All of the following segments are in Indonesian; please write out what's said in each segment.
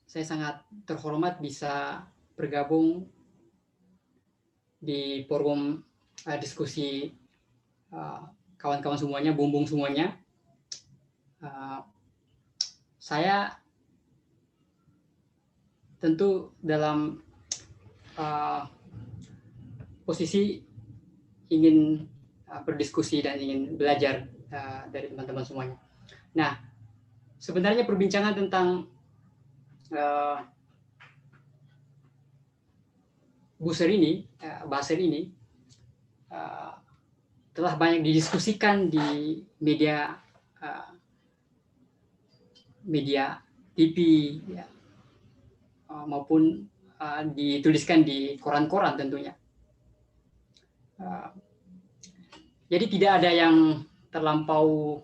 Saya sangat terhormat bisa bergabung di forum diskusi kawan-kawan semuanya, bumbung semuanya. Saya tentu dalam posisi ingin berdiskusi dan ingin belajar dari teman-teman semuanya. Nah, sebenarnya perbincangan tentang Buser ini, Basir ini telah banyak didiskusikan di media TV ya, maupun dituliskan di koran-koran tentunya. Jadi tidak ada yang terlampau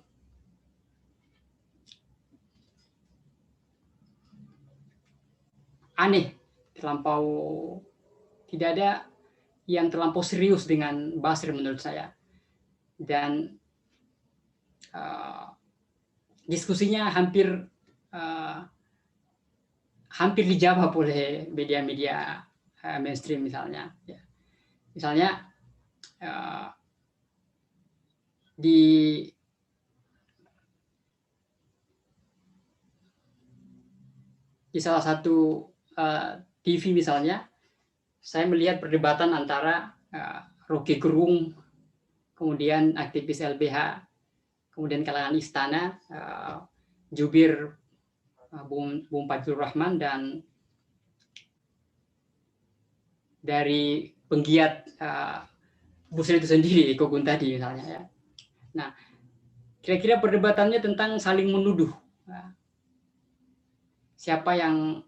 aneh, tidak ada yang terlampau serius dengan Basir menurut saya. Dan diskusinya hampir dijawab oleh media-media mainstream misalnya. Ya. Misalnya di salah satu TV misalnya, saya melihat perdebatan antara Rocky Gerung, kemudian aktivis LBH, kemudian kalangan istana, jubir Bung Fajrul Rahman, dan dari penggiat Buser itu sendiri, Kogun tadi misalnya. Ya. Nah, kira-kira perdebatannya tentang saling menuduh. Siapa yang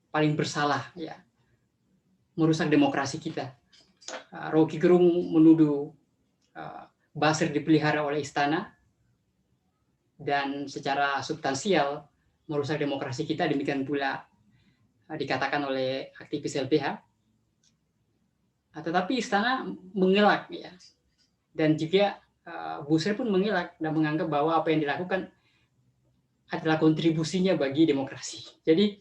paling bersalah ya merusak demokrasi kita. Rocky Gerung menuduh Basir dipelihara oleh istana dan secara substansial merusak demokrasi kita, demikian pula dikatakan oleh aktivis LBH. Tetapi istana mengelak ya, dan juga Buser pun mengelak dan menganggap bahwa apa yang dilakukan adalah kontribusinya bagi demokrasi. Jadi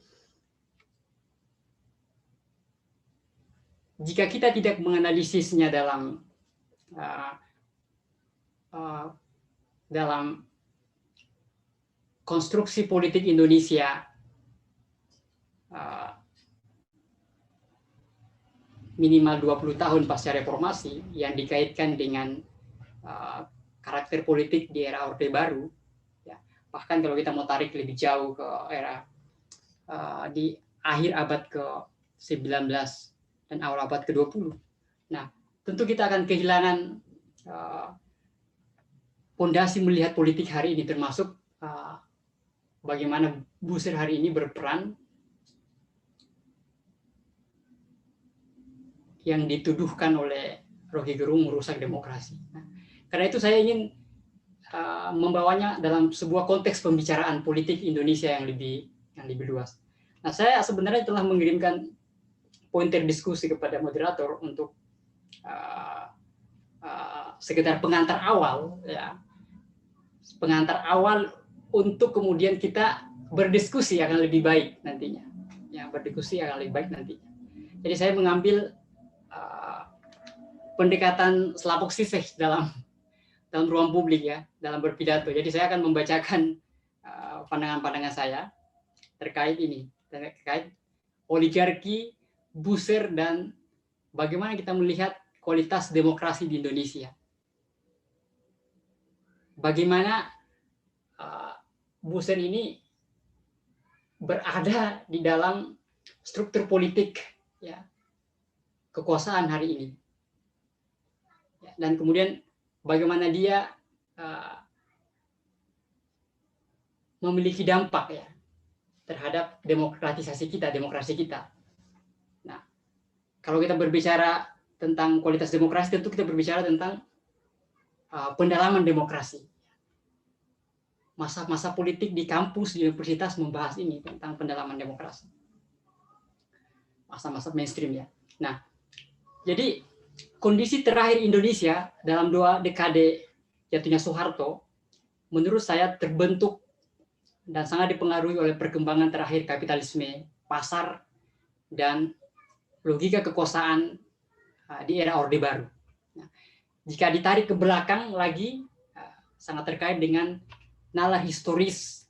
jika kita tidak menganalisisnya dalam konstruksi politik Indonesia minimal 20 tahun pasca reformasi yang dikaitkan dengan karakter politik di era Orde Baru, ya, bahkan kalau kita mau tarik lebih jauh ke era di akhir abad ke-19 dan awal abad ke-20. Nah, tentu kita akan kehilangan fondasi melihat politik hari ini, termasuk bagaimana Buser hari ini berperan yang dituduhkan oleh Rocky Gerung merusak demokrasi. Nah, karena itu saya ingin membawanya dalam sebuah konteks pembicaraan politik Indonesia yang lebih luas. Nah, saya sebenarnya telah mengirimkan pointer diskusi kepada moderator untuk sekedar pengantar awal, ya, pengantar awal untuk kemudian kita berdiskusi akan lebih baik nantinya, ya, berdiskusi akan lebih baik nantinya. Jadi saya mengambil pendekatan selapuk sisih dalam ruang publik ya, dalam berpidato. Jadi saya akan membacakan pandangan-pandangan saya terkait oligarki, Buser, dan bagaimana kita melihat kualitas demokrasi di Indonesia. Bagaimana Buser ini berada di dalam struktur politik ya kekuasaan hari ini. Ya, dan kemudian bagaimana dia memiliki dampak ya terhadap demokrasi kita. Nah, kalau kita berbicara tentang kualitas demokrasi, tentu kita berbicara tentang pendalaman demokrasi. Masa-masa politik di kampus, di universitas membahas ini tentang pendalaman demokrasi. Masa-masa mainstream ya. Nah, jadi kondisi terakhir Indonesia dalam 2 dekade jatuhnya Soeharto, menurut saya terbentuk dan sangat dipengaruhi oleh perkembangan terakhir kapitalisme pasar dan logika kekuasaan di era Orde Baru. Nah, jika ditarik ke belakang lagi, sangat terkait dengan nalar historis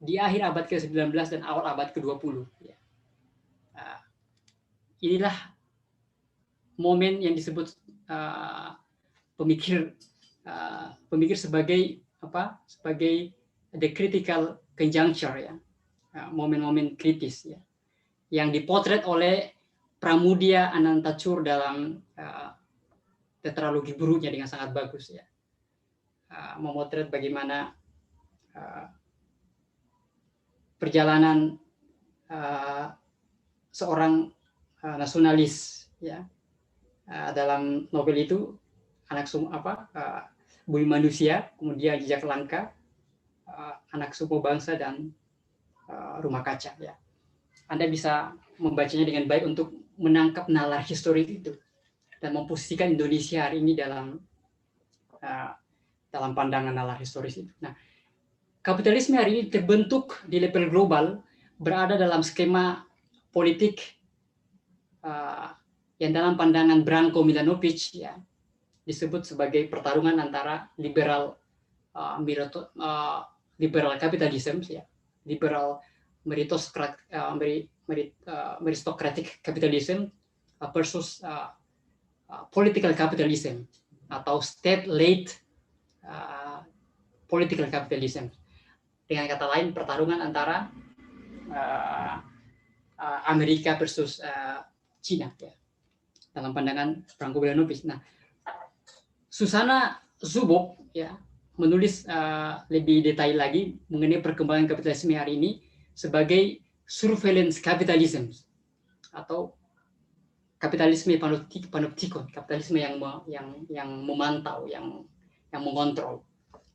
di akhir abad ke-19 dan awal abad ke-20. Inilah momen yang disebut pemikir sebagai sebagai the critical conjuncture, ya, momen-momen kritis, ya, yang dipotret oleh Pramudia Anantatur dalam tetralogi Burunya dengan sangat bagus, ya, memotret bagaimana perjalanan seorang nasionalis, ya, dalam novel itu Bumi Manusia, kemudian Jejak Langka, Anak Suku Bangsa, dan Rumah Kaca, ya. Anda bisa membacanya dengan baik untuk menangkap nalar historis itu dan memposisikan Indonesia hari ini dalam pandangan nalar historis itu. Nah, kapitalisme hari ini terbentuk di level global, berada dalam skema politik yang dalam pandangan Branko Milanovic, ya, disebut sebagai pertarungan antara liberal kapitalisme, ya, liberal meritocratic capitalism versus political capitalism atau state-led political capitalism. Dengan kata lain, pertarungan antara Amerika versus Cina, ya, dalam pandangan Branko Milanovic. Nah, Susana Zuboff, ya, menulis lebih detail lagi mengenai perkembangan kapitalisme hari ini sebagai surveillance capitalism atau kapitalisme panoptikon, kapitalisme yang memantau, yang mengontrol,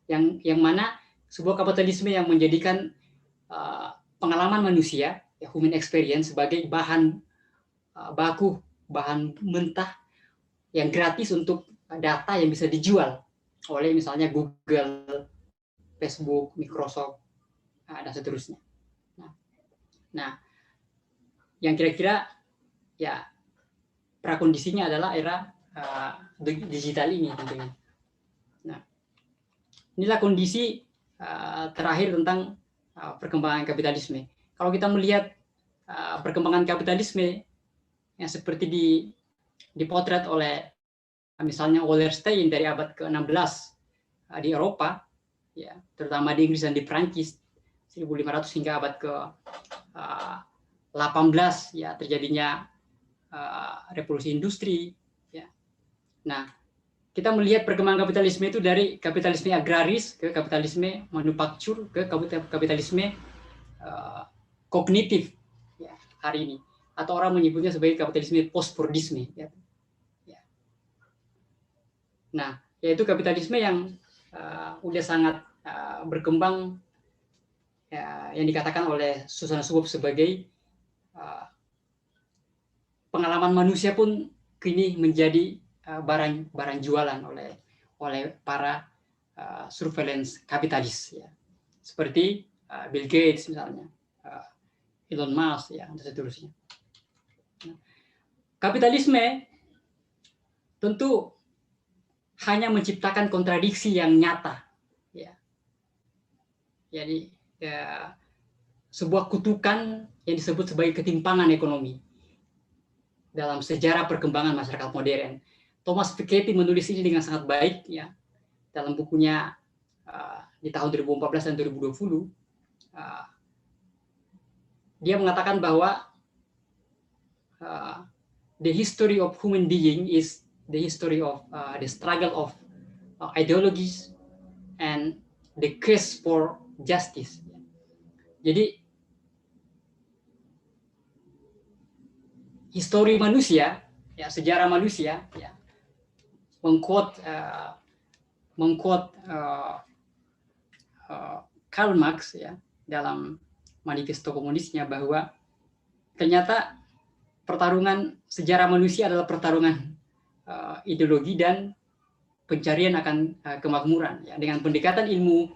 yang mana sebuah kapitalisme yang menjadikan pengalaman manusia, ya, human experience, sebagai bahan baku, bahan mentah yang gratis untuk data yang bisa dijual oleh misalnya Google, Facebook, Microsoft, dan seterusnya. Nah, yang kira-kira, ya, prakondisinya adalah era digital ini tentunya. Nah, inilah kondisi terakhir tentang perkembangan kapitalisme. Kalau kita melihat perkembangan kapitalisme yang seperti dipotret oleh misalnya Wallerstein dari abad ke-16 di Eropa, ya, terutama di Inggris dan di Prancis 1500 hingga abad ke-18, ya, terjadinya revolusi industri, ya. Nah, kita melihat perkembangan kapitalisme itu dari kapitalisme agraris ke kapitalisme manufaktur ke kapitalisme kognitif, ya, hari ini, atau orang menyebutnya sebagai kapitalisme postfordisme, ya. Nah, yaitu kapitalisme yang udah sangat berkembang, ya, yang dikatakan oleh Susana Zuboff sebagai pengalaman manusia pun kini menjadi barang jualan oleh para surveillance kapitalis, ya, seperti Bill Gates misalnya, Elon Musk, ya, dan seterusnya. Nah, kapitalisme tentu hanya menciptakan kontradiksi yang nyata, ya. Jadi, ya, sebuah kutukan yang disebut sebagai ketimpangan ekonomi dalam sejarah perkembangan masyarakat modern. Thomas Piketty menulis ini dengan sangat baik, ya, dalam bukunya di tahun 2014 dan 2020. Dia mengatakan bahwa the history of human being is the history of the struggle of ideologies and the quest for justice. Jadi histori manusia, ya, sejarah manusia, ya, mengquote Karl Marx, ya, dalam manifesto komunisnya, bahwa ternyata pertarungan sejarah manusia adalah pertarungan ideologi dan pencarian akan kemakmuran, ya, dengan pendekatan ilmu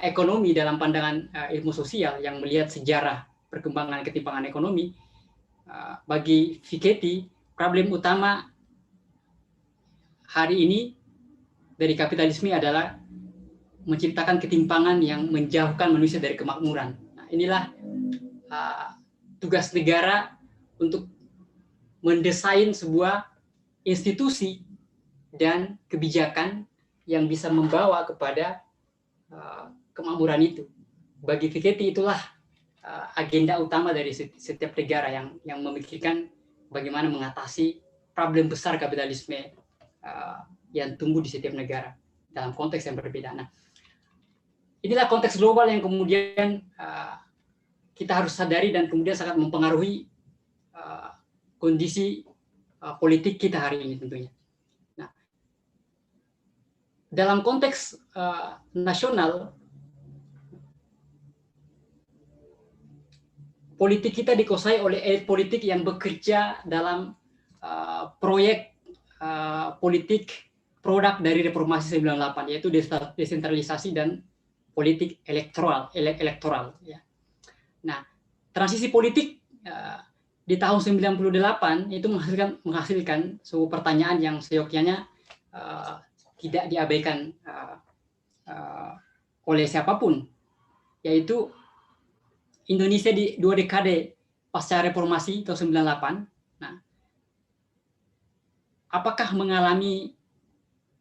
ekonomi dalam pandangan ilmu sosial yang melihat sejarah perkembangan ketimpangan ekonomi, bagi Piketty problem utama hari ini dari kapitalisme adalah menciptakan ketimpangan yang menjauhkan manusia dari kemakmuran. Nah, inilah tugas negara untuk mendesain sebuah institusi dan kebijakan yang bisa membawa kepada kemakmuran itu. Bagi Piketty itulah agenda utama dari setiap negara yang memikirkan bagaimana mengatasi problem besar kapitalisme yang tumbuh di setiap negara dalam konteks yang berbeda. Nah, inilah konteks global yang kemudian kita harus sadari dan kemudian sangat mempengaruhi kondisi politik kita hari ini tentunya. Nah, dalam konteks nasional, politik kita dikuasai oleh elit politik yang bekerja dalam proyek politik produk dari reformasi 98, yaitu desentralisasi dan politik elektoral ya. Nah, transisi politik di tahun 98 itu menghasilkan sebuah pertanyaan yang seyogyanya tidak diabaikan oleh siapapun, yaitu Indonesia di 2 dekade pasca reformasi tahun 98. Nah, apakah mengalami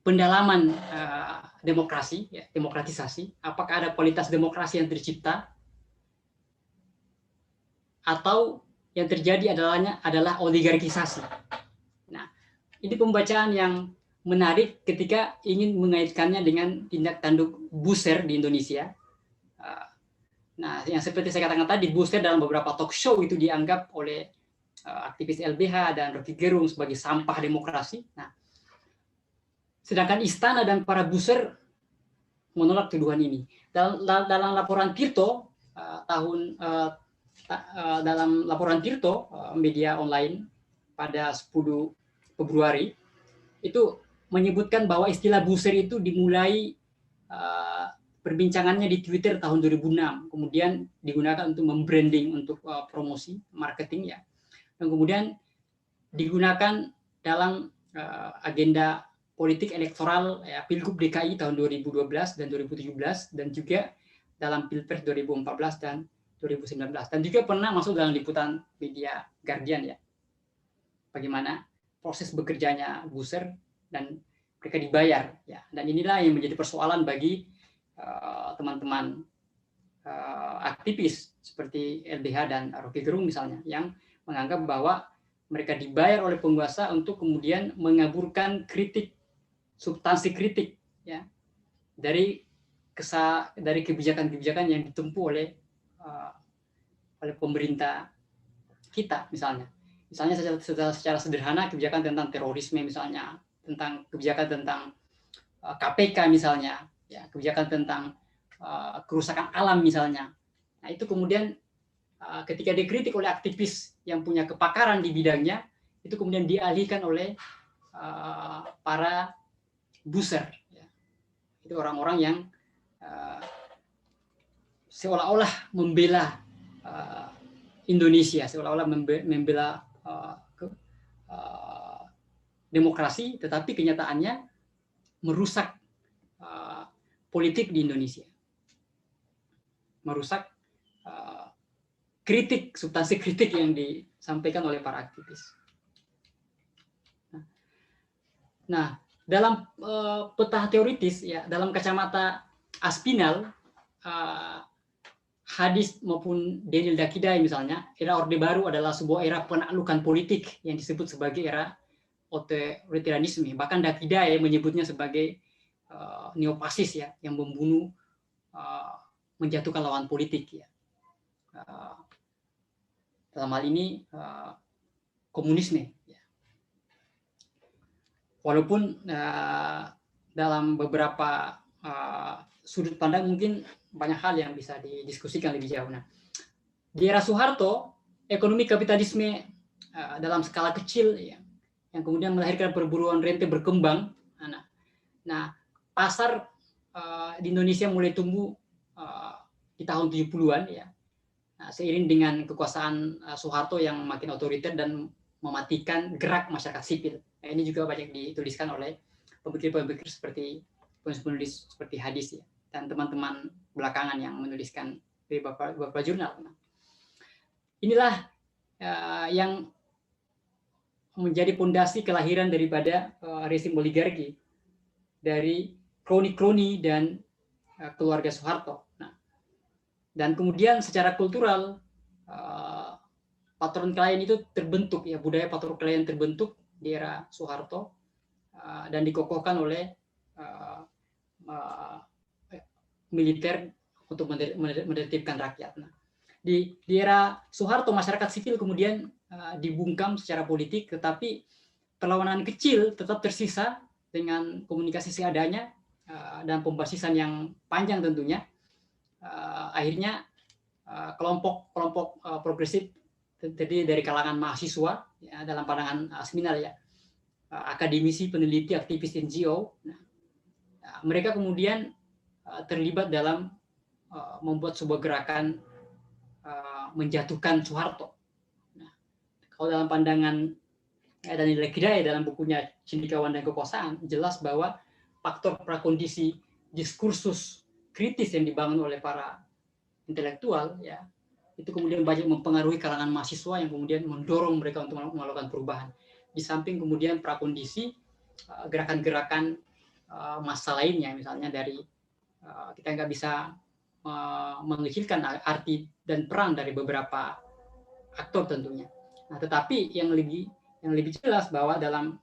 pendalaman demokrasi, ya, demokratisasi? Apakah ada kualitas demokrasi yang tercipta? Atau yang terjadi adalah oligarkisasi? Nah, ini pembacaan yang menarik ketika ingin mengaitkannya dengan tindak tanduk Buser di Indonesia. Nah, yang seperti saya katakan tadi, Buser dalam beberapa talk show itu dianggap oleh aktivis LBH dan Rocky Gerung sebagai sampah demokrasi. Nah, sedangkan Istana dan para Buser menolak tuduhan ini. Dalam laporan Tirto dalam laporan Tirto media online pada 10 Februari itu menyebutkan bahwa istilah Buser itu dimulai perbincangannya di Twitter tahun 2006, kemudian digunakan untuk membranding, untuk promosi, marketing ya, dan kemudian digunakan dalam agenda politik elektoral ya, Pilgub DKI tahun 2012 dan 2017, dan juga dalam Pilpres 2014 dan 2019, dan juga pernah masuk dalam liputan media Guardian ya, bagaimana proses bekerjanya Buser dan mereka dibayar ya, dan inilah yang menjadi persoalan bagi teman-teman aktivis seperti LBH dan Rocky Gerung misalnya, yang menganggap bahwa mereka dibayar oleh penguasa untuk kemudian mengaburkan kritik, substansi kritik ya, dari kebijakan-kebijakan yang ditempuh oleh pemerintah kita misalnya secara sederhana kebijakan tentang terorisme misalnya, tentang kebijakan tentang KPK misalnya ya, kebijakan tentang kerusakan alam misalnya. Nah, itu kemudian ketika dikritik oleh aktivis yang punya kepakaran di bidangnya, itu kemudian dialihkan oleh para Buser ya. Itu orang-orang yang seolah-olah membela Indonesia, seolah-olah membela demokrasi, tetapi kenyataannya merusak politik di Indonesia, merusak substansi kritik yang disampaikan oleh para aktivis. Nah, dalam peta teoritis ya, dalam kacamata Aspinall, Hadis maupun Daniel Dakidai misalnya, era Orde Baru adalah sebuah era penaklukan politik yang disebut sebagai era otoritarianisme. Bahkan Dakidai menyebutnya sebagai neofasis ya, yang membunuh, menjatuhkan lawan politik ya. Dalam hal ini komunisme ya. Walaupun dalam beberapa sudut pandang mungkin banyak hal yang bisa didiskusikan lebih jauh. Nah, di era Soeharto, ekonomi kapitalisme dalam skala kecil ya, yang kemudian melahirkan perburuan rente berkembang. Nah, pasar di Indonesia mulai tumbuh di tahun 70-an ya. Nah, seiring dengan kekuasaan Soeharto yang makin otoriter dan mematikan gerak masyarakat sipil. Nah, ini juga banyak dituliskan oleh pemikir-pemikir penulis seperti Hadis ya, dan teman-teman belakangan yang menuliskan di beberapa jurnal. Nah, inilah yang menjadi pondasi kelahiran daripada rezim oligarki dari kroni-kroni dan keluarga Soeharto. Nah, dan kemudian secara kultural patron klien itu terbentuk ya, budaya patron klien terbentuk di era Soeharto dan dikokohkan oleh militer untuk menertibkan rakyat. Nah, di era Soeharto masyarakat sipil kemudian dibungkam secara politik, tetapi perlawanan kecil tetap tersisa dengan komunikasi seadanya dan pembasisan yang panjang tentunya. Akhirnya kelompok progresif terdiri dari kalangan mahasiswa ya, dalam pandangan Asminal ya, akademisi, peneliti, aktivis NGO. Nah, mereka kemudian terlibat dalam membuat sebuah gerakan menjatuhkan Soeharto. Nah, kalau dalam pandangan Daniel Hidayat dalam bukunya Cendekiawan dan Kekuasaan, jelas bahwa faktor prakondisi diskursus kritis yang dibangun oleh para intelektual ya, itu kemudian banyak mempengaruhi kalangan mahasiswa yang kemudian mendorong mereka untuk melakukan perubahan. Di samping kemudian prakondisi gerakan-gerakan massa lainnya, misalnya dari kita nggak bisa menghilangkan arti dan peran dari beberapa aktor tentunya. Nah, tetapi yang lebih jelas bahwa dalam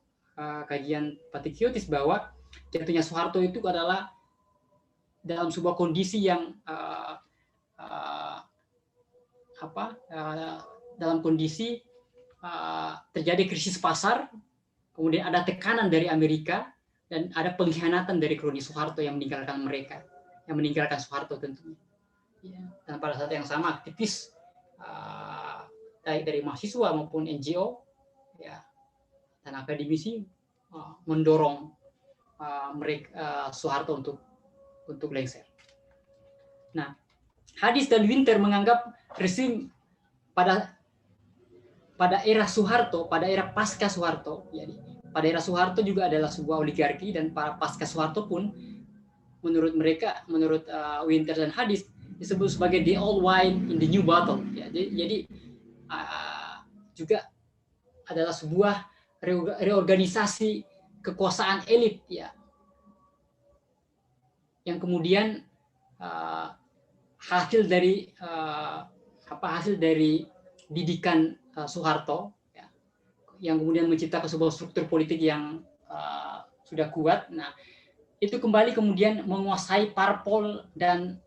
kajian Patriotis bahwa jatuhnya Soeharto itu adalah dalam sebuah kondisi yang dalam kondisi terjadi krisis pasar, kemudian ada tekanan dari Amerika dan ada pengkhianatan dari kroni Soeharto yang meninggalkan mereka, yang meninggalkan Soeharto tentunya. Ya, dan pada saat yang sama aktivis baik dari mahasiswa maupun NGO ya, dan akademisi mendorong mereka Soeharto untuk lengser. Nah, Hadis dan Winter menganggap rezim pada era Soeharto, pada era pasca Soeharto, jadi pada era Soeharto juga adalah sebuah oligarki, dan para pasca Soeharto pun menurut mereka, menurut Winter dan Hadis, disebut sebagai the old wine in the new bottle. Ya, jadi juga adalah sebuah reorganisasi kekuasaan elit ya, yang kemudian hasil dari didikan Soeharto ya, yang kemudian menciptakan sebuah struktur politik yang sudah kuat. Nah, itu kembali kemudian menguasai parpol dan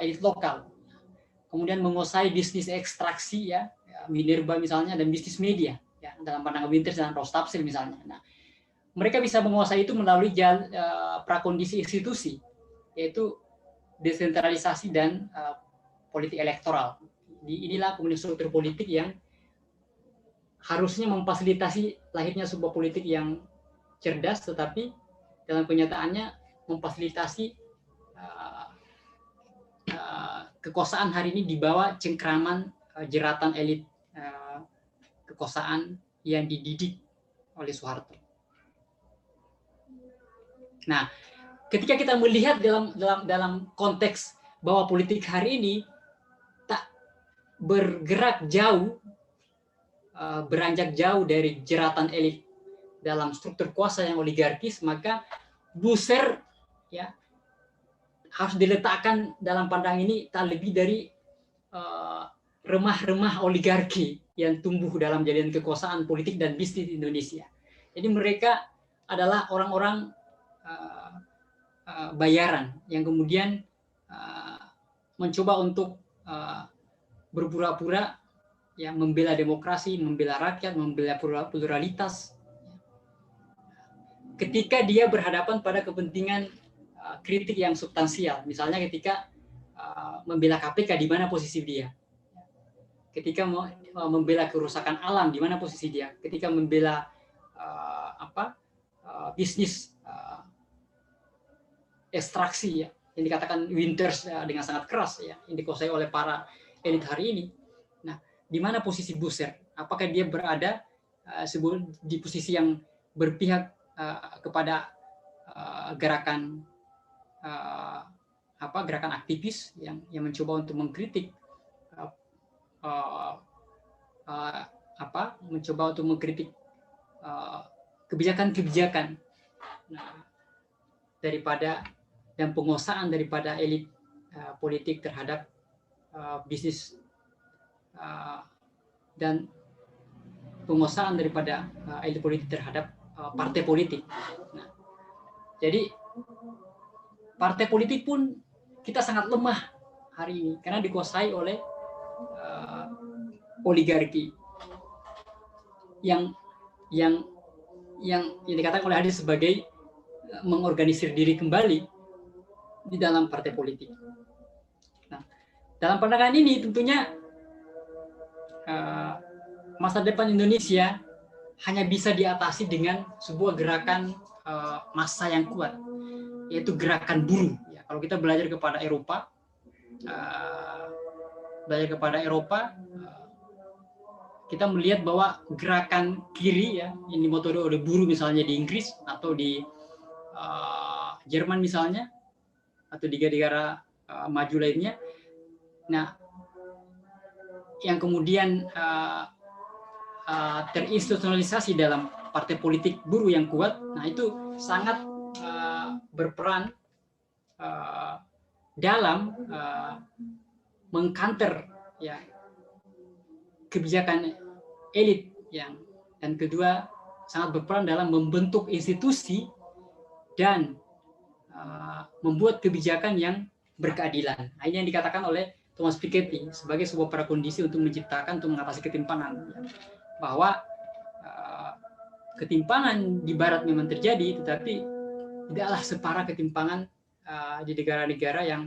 elit lokal, kemudian menguasai bisnis ekstraksi ya, minerba misalnya, dan bisnis media ya, dalam pandangan Winters dan Rostapsil misalnya. Nah, mereka bisa menguasai itu melalui prakondisi institusi, yaitu desentralisasi dan politik elektoral. Inilah kemudian struktur politik yang harusnya memfasilitasi lahirnya sebuah politik yang cerdas, tetapi dalam kenyataannya memfasilitasi kekuasaan hari ini di bawah cengkraman jeratan elit kekuasaan yang dididik oleh Soeharto. Nah, ketika kita melihat dalam konteks bahwa politik hari ini tak bergerak jauh, beranjak jauh dari jeratan elit dalam struktur kuasa yang oligarkis, maka Buser ya harus diletakkan dalam pandang ini tak lebih dari remah-remah oligarki yang tumbuh dalam jaringan kekuasaan politik dan bisnis di Indonesia. Jadi mereka adalah orang-orang bayaran yang kemudian mencoba untuk berpura-pura ya, membela demokrasi, membela rakyat, membela pluralitas, ketika dia berhadapan pada kepentingan kritik yang substansial. Misalnya ketika membela KPK, di mana posisi dia? Ketika membela kerusakan alam, di mana posisi dia? Ketika membela bisnis ekstraksi ya, yang dikatakan Winters dengan sangat keras ya, yang dikuasai oleh para elit hari ini. Nah, di mana posisi Busser? Apakah dia berada di posisi yang berpihak kepada gerakan gerakan aktivis yang mencoba untuk mengkritik mencoba untuk mengkritik kebijakan-kebijakan daripada dan penguasaan daripada elit politik terhadap bisnis dan penguasaan daripada elit politik terhadap partai politik. Nah, jadi partai politik pun kita sangat lemah hari ini karena dikuasai oleh oligarki yang dikatakan oleh Hadis sebagai mengorganisir diri kembali di dalam partai politik. Nah, dalam pandangan ini tentunya masa depan Indonesia hanya bisa diatasi dengan sebuah gerakan massa yang kuat, yaitu gerakan buruh. Ya, kalau kita belajar kepada Eropa, kita melihat bahwa gerakan kiri ya, ini dimotori oleh buruh misalnya di Inggris atau di Jerman misalnya, atau di negara maju lainnya. Nah, yang kemudian terinstitusionalisasi dalam partai politik buruh yang kuat, nah itu sangat berperan dalam mengcounter ya kebijakan elit dan kedua sangat berperan dalam membentuk institusi dan membuat kebijakan yang berkeadilan. Ini yang dikatakan oleh Thomas Piketty sebagai sebuah prakondisi untuk mengatasi ketimpangan, bahwa ketimpangan di Barat memang terjadi, tetapi tidaklah separah ketimpangan di negara-negara yang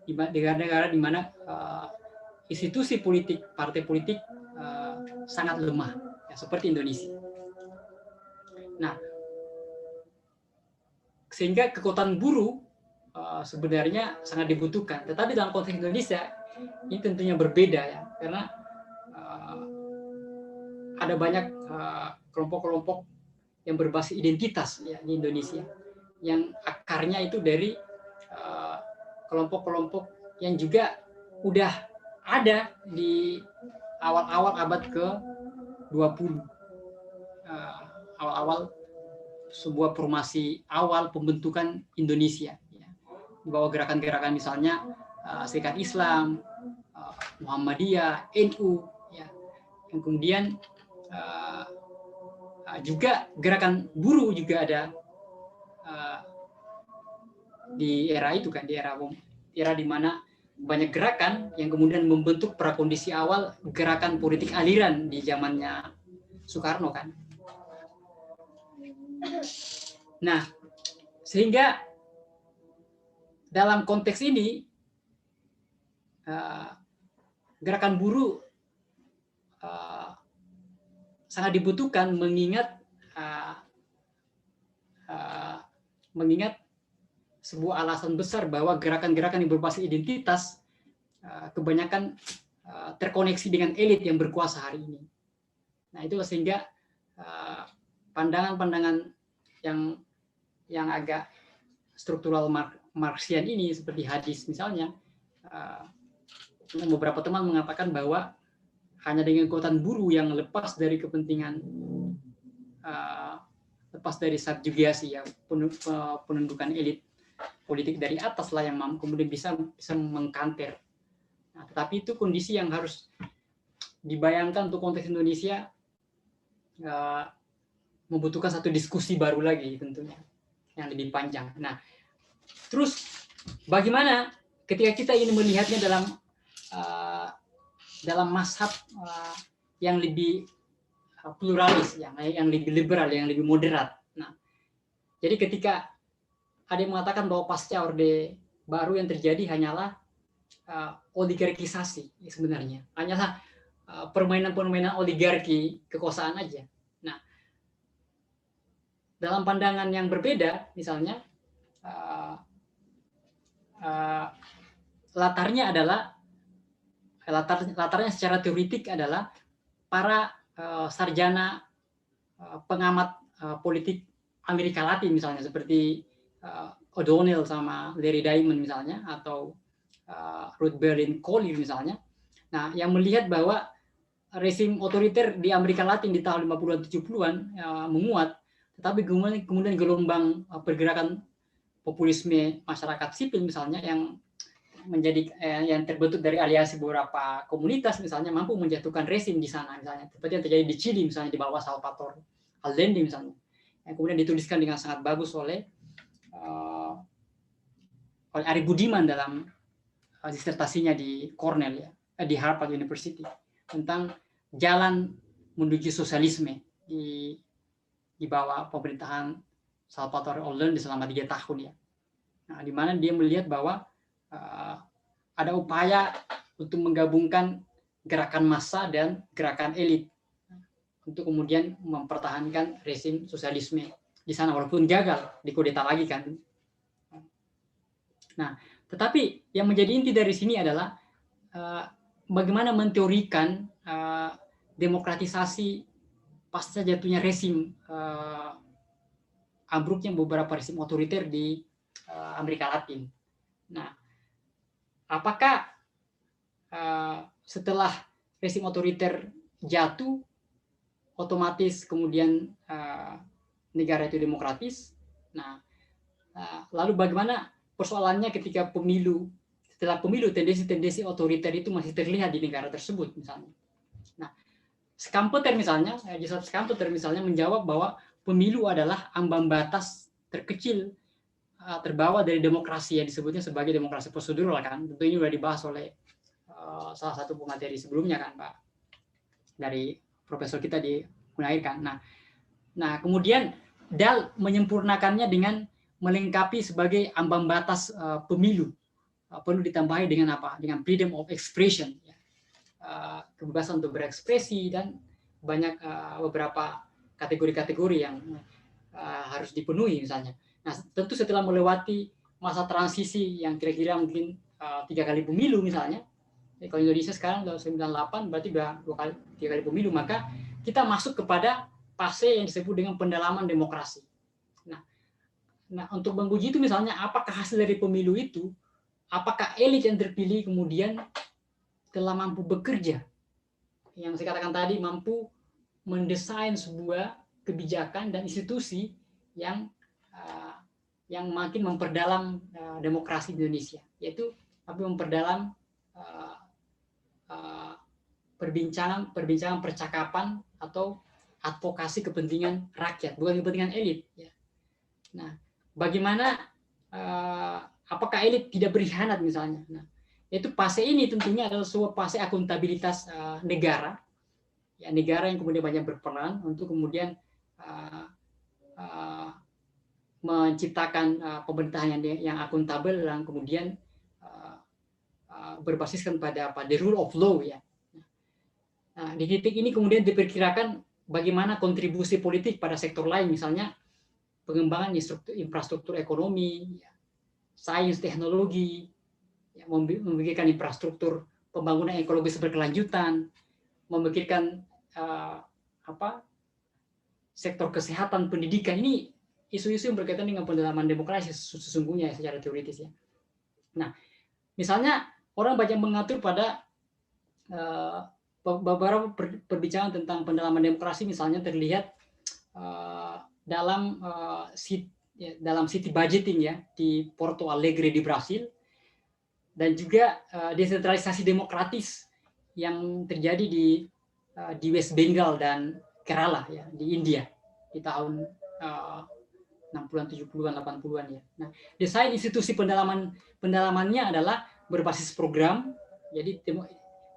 di negara-negara di mana institusi politik, partai politik sangat lemah, ya, seperti Indonesia. Nah, sehingga kekuatan buruh sebenarnya sangat dibutuhkan. Tetapi dalam konteks Indonesia ini tentunya berbeda ya, karena ada banyak kelompok-kelompok yang berbasis identitas ya di Indonesia, yang akarnya itu dari kelompok-kelompok yang juga udah ada di awal-awal abad ke-20, awal-awal sebuah formasi awal pembentukan Indonesia ya. Di bawah gerakan-gerakan misalnya Serikat Islam, Muhammadiyah, NU ya. Yang kemudian juga gerakan buruh juga ada di era itu kan, di era di mana banyak gerakan yang kemudian membentuk prakondisi awal gerakan politik aliran di zamannya Soekarno kan. Nah, sehingga dalam konteks ini gerakan buruh sangat dibutuhkan mengingat sebuah alasan besar bahwa gerakan-gerakan yang berbasis identitas kebanyakan terkoneksi dengan elit yang berkuasa hari ini. Nah, itu sehingga pandangan-pandangan yang agak struktural Marxian ini seperti Hadis misalnya, beberapa teman mengatakan bahwa hanya dengan kekuatan buruh yang lepas dari kepentingan, lepas dari subjugasi ya, penundukan elit politik dari atas lah yang kemudian bisa mengkanter. Nah, tetapi itu kondisi yang harus dibayangkan untuk konteks Indonesia, membutuhkan satu diskusi baru lagi tentunya yang lebih panjang. Nah, terus bagaimana ketika kita ingin melihatnya dalam mazhab yang lebih pluralis, yang lebih liberal, yang lebih moderat. Nah, jadi ketika ada yang mengatakan bahwa pasca Orde Baru yang terjadi hanyalah oligarkisasi sebenarnya, hanyalah permainan-permainan oligarki kekuasaan aja. Nah, dalam pandangan yang berbeda, misalnya latarnya secara teoritik adalah para sarjana pengamat politik Amerika Latin misalnya, seperti O'Donnell sama Larry Diamond misalnya, atau Ruth Berlin Collyer misalnya. Nah, yang melihat bahwa rezim otoriter di Amerika Latin di tahun 50-an 70-an menguat, tetapi kemudian gelombang pergerakan populisme masyarakat sipil misalnya yang yang terbentuk dari aliansi beberapa komunitas misalnya mampu menjatuhkan rezim di sana misalnya, seperti yang terjadi di Chili misalnya di bawah Salvador Allende misalnya, yang kemudian dituliskan dengan sangat bagus oleh Ari Budiman dalam disertasinya di Cornell ya, di Harvard University, tentang jalan menuju sosialisme di bawah pemerintahan Salvador Allende selama 3 tahun ya. Nah, di mana dia melihat bahwa ada upaya untuk menggabungkan gerakan massa dan gerakan elit untuk kemudian mempertahankan rezim sosialisme di sana, walaupun gagal dikudeta lagi kan. Nah, tetapi yang menjadi inti dari sini adalah bagaimana menteorikan demokratisasi pasca jatuhnya rezim ambruknya beberapa rezim otoriter di Amerika Latin. Nah, apakah setelah rezim otoriter jatuh otomatis kemudian negara itu demokratis? Nah, lalu bagaimana persoalannya ketika setelah pemilu tendensi-tendensi otoriter itu masih terlihat di negara tersebut misalnya. Nah, Schumpeter misalnya, Joseph Schumpeter misalnya menjawab bahwa pemilu adalah ambang batas terkecil terbawa dari demokrasi yang disebutnya sebagai demokrasi prosedural kan. Tentu ini sudah dibahas oleh salah satu pemateri sebelumnya kan Pak, dari profesor kita di Unair kan. Nah kemudian Dahl menyempurnakannya dengan melengkapi sebagai ambang batas pemilu. Perlu ditambahi dengan apa? Dengan freedom of expression, ya. Kebebasan untuk berekspresi dan banyak beberapa kategori-kategori yang harus dipenuhi misalnya. Nah, tentu setelah melewati masa transisi yang kira-kira mungkin 3 kali pemilu misalnya, kalau Indonesia sekarang udah 98, berarti udah 3 kali pemilu, maka kita masuk kepada fase yang disebut dengan pendalaman demokrasi. Nah, untuk menguji itu misalnya, apakah hasil dari pemilu itu, apakah elit yang terpilih kemudian telah mampu bekerja, yang saya katakan tadi, mampu mendesain sebuah kebijakan dan institusi yang makin memperdalam demokrasi di Indonesia, yaitu memperdalam perbincangan percakapan atau advokasi kepentingan rakyat, bukan kepentingan elit. Nah, bagaimana apakah elit tidak berkhianat misalnya? Nah, yaitu fase ini tentunya adalah sebuah fase akuntabilitas negara, ya, negara yang kemudian banyak berperan untuk kemudian menciptakan pemerintahan yang akuntabel dan kemudian berbasiskan pada the rule of law, ya. Nah, di titik ini kemudian diperkirakan bagaimana kontribusi politik pada sektor lain, misalnya pengembangan infrastruktur ekonomi, ya, sains teknologi, ya, memikirkan infrastruktur pembangunan ekologis berkelanjutan, memikirkan sektor kesehatan, pendidikan. Ini isu-isu yang berkaitan dengan pendalaman demokrasi sesungguhnya secara teoritis, ya. Nah, misalnya orang banyak mengatur pada beberapa perbincangan tentang pendalaman demokrasi, misalnya terlihat dalam city budgeting, ya, di Porto Alegre di Brasil, dan juga desentralisasi demokratis yang terjadi di West Bengal dan Kerala, ya, di India di tahun 60-an, 70-an, 80-an, ya. Nah, desain institusi pendalamannya adalah berbasis program. Jadi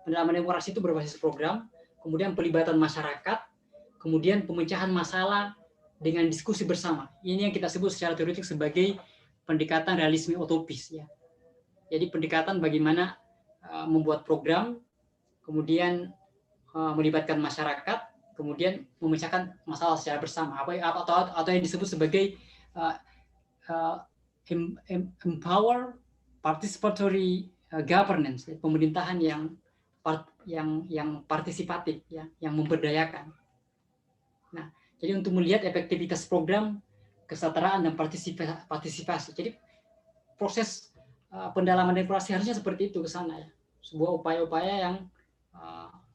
pendalaman demokrasi itu berbasis program, kemudian pelibatan masyarakat, kemudian pemecahan masalah dengan diskusi bersama. Ini yang kita sebut secara teoretik sebagai pendekatan realisme utopis, ya. Jadi pendekatan bagaimana membuat program, kemudian melibatkan masyarakat, kemudian memecahkan masalah secara bersama, atau yang disebut sebagai empower participatory governance, pemerintahan yang partisipatif, ya, yang memberdayakan. Nah, jadi untuk melihat efektivitas program kesetaraan dan partisipasi. Jadi proses pendalaman demokrasi harusnya seperti itu ke sana, ya. Sebuah upaya-upaya yang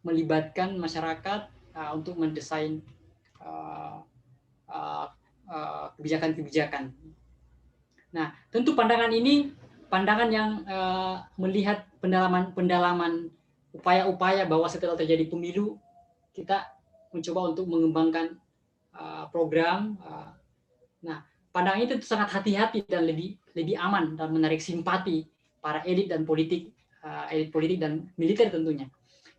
melibatkan masyarakat untuk mendesain kebijakan-kebijakan. Nah, tentu pandangan ini pandangan yang melihat pendalaman upaya-upaya bahwa setelah terjadi pemilu kita mencoba untuk mengembangkan program. Nah, pandangan itu sangat hati-hati dan lebih aman dan menarik simpati para elit politik dan militer tentunya,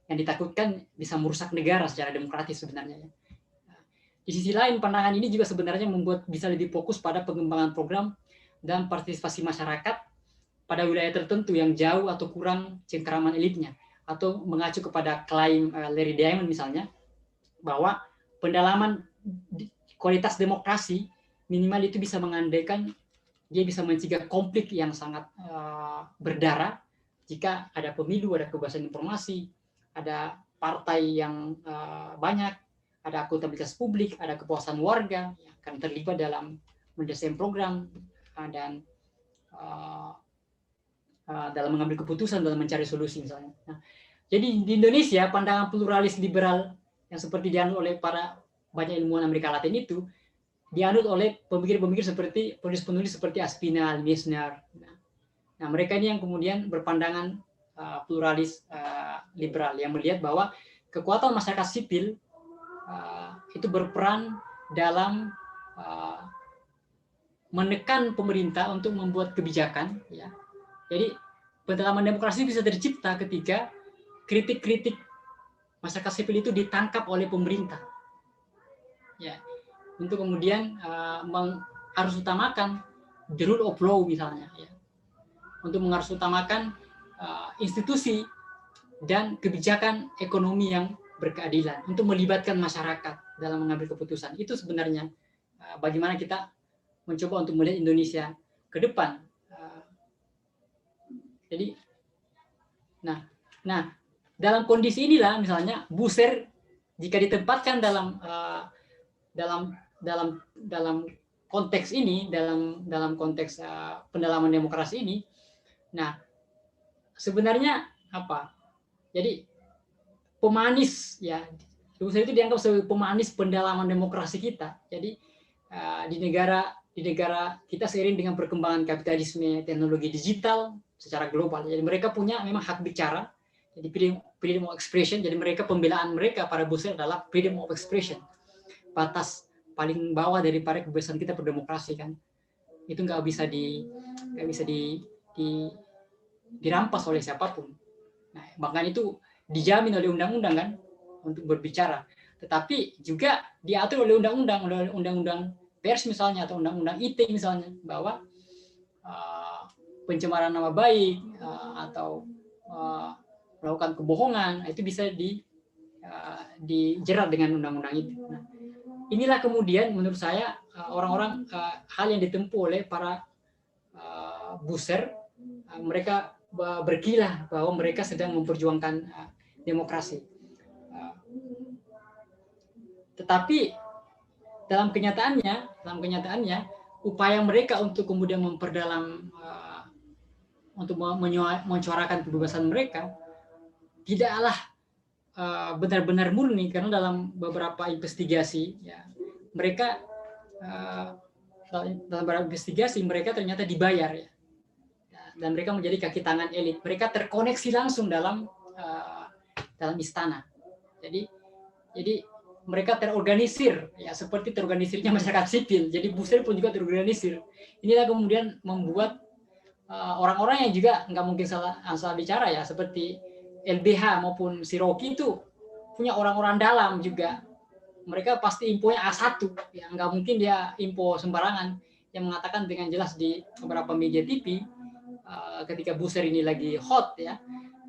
yang ditakutkan bisa merusak negara secara demokratis sebenarnya. Di sisi lain, pandangan ini juga sebenarnya membuat bisa lebih fokus pada pengembangan program dan partisipasi masyarakat pada wilayah tertentu yang jauh atau kurang cengkeraman elitnya, atau mengacu kepada klaim Larry Diamond misalnya, bahwa pendalaman kualitas demokrasi minimal itu bisa mengandaikan dia bisa mencegah konflik yang sangat berdarah jika ada pemilu, ada kebebasan informasi, ada partai yang banyak, ada akuntabilitas publik, ada kepuasan warga yang akan terlibat dalam mendesain program dan dalam mengambil keputusan, dalam mencari solusi misalnya. Nah, jadi di Indonesia pandangan pluralis liberal yang seperti dianut oleh para banyak ilmuwan Amerika Latin itu dianut oleh pemikir-pemikir seperti penulis-penulis seperti Aspinall, Misner. Nah, mereka ini yang kemudian berpandangan pluralis liberal yang melihat bahwa kekuatan masyarakat sipil itu berperan dalam menekan pemerintah untuk membuat kebijakan, ya. Jadi pendalaman demokrasi bisa tercipta ketika kritik-kritik masyarakat sipil itu ditangkap oleh pemerintah, ya, untuk kemudian harus utamakan the rule of law misalnya, ya, untuk mengharus utamakan institusi dan kebijakan ekonomi yang berkeadilan, untuk melibatkan masyarakat dalam mengambil keputusan. Itu sebenarnya bagaimana kita mencoba untuk melihat Indonesia ke depan. Jadi, nah, dalam kondisi inilah misalnya Buser jika ditempatkan dalam konteks ini, dalam konteks pendalaman demokrasi ini, nah sebenarnya apa? Jadi pemanis, ya, Buser itu dianggap sebagai pemanis pendalaman demokrasi kita. Jadi di negara kita seiring dengan perkembangan kapitalisme, teknologi digital secara global, jadi mereka punya memang hak bicara, jadi freedom of expression. Jadi mereka, pembelaan mereka para Buser adalah freedom of expression, batas paling bawah daripada kebebasan kita berdemokrasi, kan. Itu nggak bisa dirampas oleh siapapun. Nah, bahkan itu dijamin oleh undang-undang, kan, untuk berbicara. Tetapi juga diatur oleh undang-undang pers misalnya, atau undang-undang ITE misalnya, bahwa pencemaran nama baik atau melakukan kebohongan itu bisa dijerat dengan undang-undang itu. Nah, inilah kemudian menurut saya orang-orang hal yang ditempuh oleh para Buser. Mereka berkilah bahwa mereka sedang memperjuangkan demokrasi. Tetapi dalam kenyataannya upaya mereka untuk kemudian memperdalam, untuk menyuarakan kebebasan mereka tidaklah benar-benar murni, karena dalam beberapa investigasi, ya, mereka dalam beberapa investigasi mereka ternyata dibayar, ya, dan mereka menjadi kaki tangan elit. Mereka terkoneksi langsung dalam istana. Jadi mereka terorganisir, ya, seperti terorganisirnya masyarakat sipil. Jadi Buser pun juga terorganisir. Inilah kemudian membuat orang-orang yang juga nggak mungkin salah bicara, ya, seperti LBH maupun si Rocky itu punya orang-orang dalam juga. Mereka pasti infonya A1, ya, nggak mungkin dia info sembarangan, yang mengatakan dengan jelas di beberapa media TV ketika Buser ini lagi hot, ya,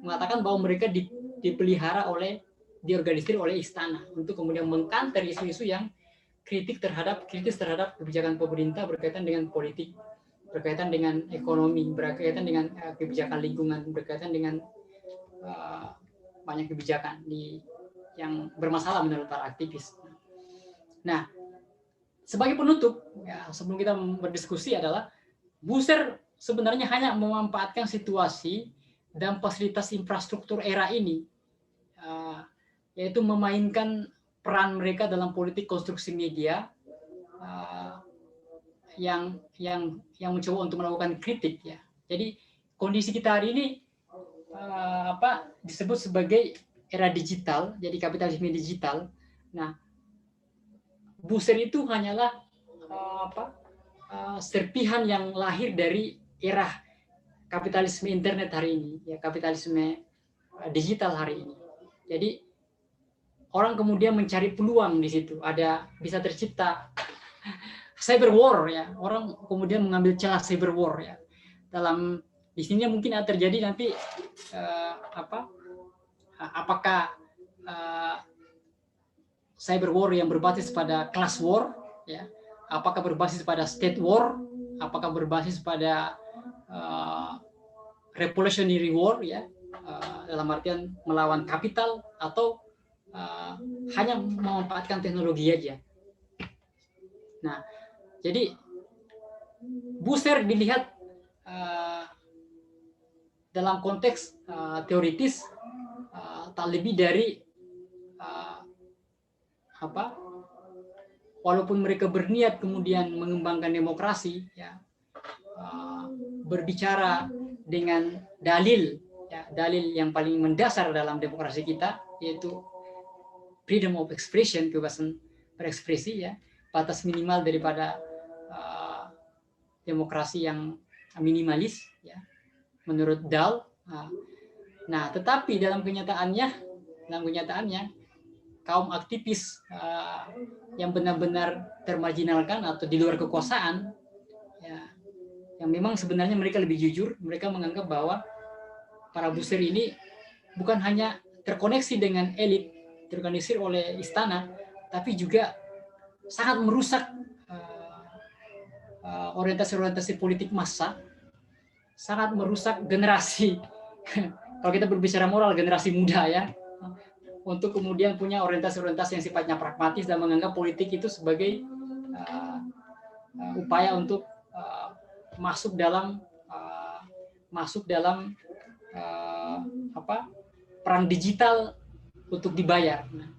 mengatakan bahwa mereka dipelihara oleh diorganisir oleh istana untuk kemudian mengkanter isu-isu yang kritis terhadap kebijakan pemerintah berkaitan dengan politik, berkaitan dengan ekonomi, berkaitan dengan kebijakan lingkungan, berkaitan dengan banyak kebijakan yang bermasalah menurut para aktivis. Nah, sebagai penutup, ya, sebelum kita berdiskusi adalah Busser sebenarnya hanya memanfaatkan situasi dan fasilitas infrastruktur era ini, yaitu memainkan peran mereka dalam politik konstruksi media yang mencoba untuk melakukan kritik, ya. Jadi kondisi kita hari ini disebut sebagai era digital, jadi kapitalisme digital. Nah, Busser itu hanyalah serpihan yang lahir dari era kapitalisme internet hari ini, ya, kapitalisme digital hari ini. Jadi orang kemudian mencari peluang di situ, bisa tercipta cyber war, ya. Orang kemudian mengambil celah cyber war, ya. Di sini mungkin terjadi nanti apakah cyber war yang berbasis pada class war, ya, apakah berbasis pada state war, apakah berbasis pada revolutionary war, ya, dalam artian melawan kapital, atau hanya memanfaatkan teknologi aja. Nah, jadi Busser dilihat dalam konteks teoritis tak lebih dari walaupun mereka berniat kemudian mengembangkan demokrasi, ya, berbicara dengan dalil, ya, dalil yang paling mendasar dalam demokrasi kita, yaitu freedom of expression, kebebasan berekspresi, ya, batas minimal daripada demokrasi yang minimalis, ya, menurut Dahl. Nah, tetapi dalam kenyataannya kaum aktivis yang benar-benar termarginalkan atau di luar kekuasaan, ya, yang memang sebenarnya mereka lebih jujur, mereka menganggap bahwa para Busser ini bukan hanya terkoneksi dengan elit, terorganisir oleh istana, tapi juga sangat merusak orientasi-orientasi politik massa, sangat merusak generasi. Kalau kita berbicara moral, generasi muda, ya, untuk kemudian punya orientasi-orientasi yang sifatnya pragmatis dan menganggap politik itu sebagai upaya untuk masuk dalam perang digital untuk dibayar. Nah,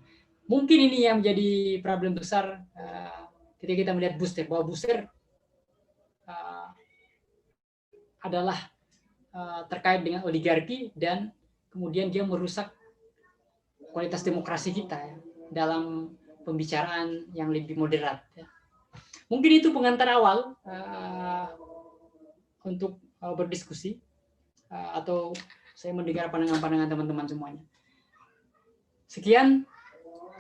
mungkin ini yang menjadi problem besar ketika kita melihat Busser, bahwa Busser adalah terkait dengan oligarki dan kemudian dia merusak kualitas demokrasi kita, ya, dalam pembicaraan yang lebih moderat, ya. Mungkin itu pengantar awal untuk berdiskusi, atau saya mendengar pandangan-pandangan teman-teman semuanya. Sekian,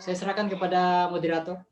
saya serahkan kepada moderator.